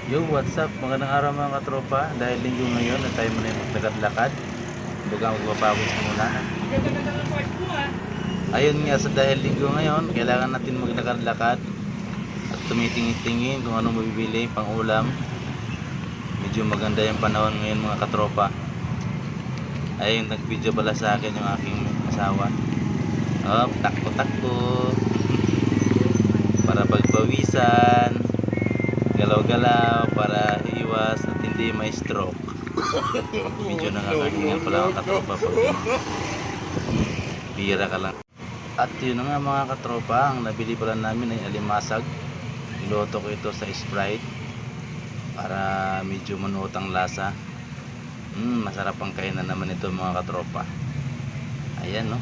Yo, what's up? Magandang araw mga katropa. Dahil linggo ngayon na tayo muna yung maglakad-lakad. Baga magpapawis muna. Ayun nga, sa dahil linggo ngayon, kailangan natin maglakad-lakad at tumitingin-tingin kung anong mabibili pang ulam. Medyo maganda yung panahon ngayon mga katropa. Ayun, nag-video pala sa akin yung aking asawa. Oh, takbo-takbo. Para pagpawisan, galaw-galaw para iwas at hindi may stroke. Medyo nakakahingal pala ang katropa pag bira ka lang. At yun na nga mga katropa, ang nabili pala namin ay alimasag. Niloto ko ito sa Sprite para medyo manuot ang lasa. Masarap ang kainan naman ito mga katropa. Ayan no,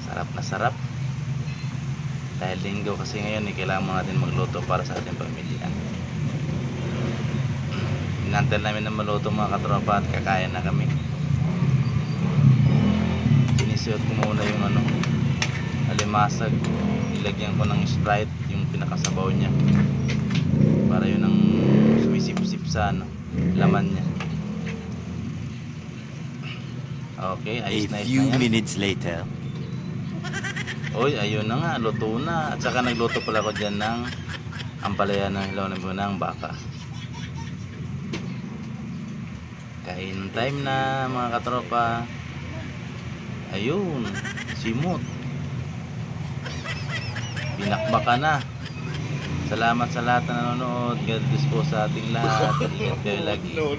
sarap na sarap. Dahil linggo kasi ngayon kailangan mo natin magluto para sa ating pamilya. Inantay namin na maluto mga katropa at kakain na kami. Sinisuot ko muna yung alimasag. Ilagyan ko ng Sprite yung pinakasabaw niya para yun ang sumisip-sip sa laman niya. Okay, ayos na A few minutes later. Oy, ayun na nga, luto na. At saka nagluto pala ko dyan ng ampalaya ng hilaw ng baka. Kain time na mga katropa. Ayun, simot. Binakbaka na. Salamat sa lahat na nanonood. God bless po sa ating lahat. Ingat kayo lagi. No.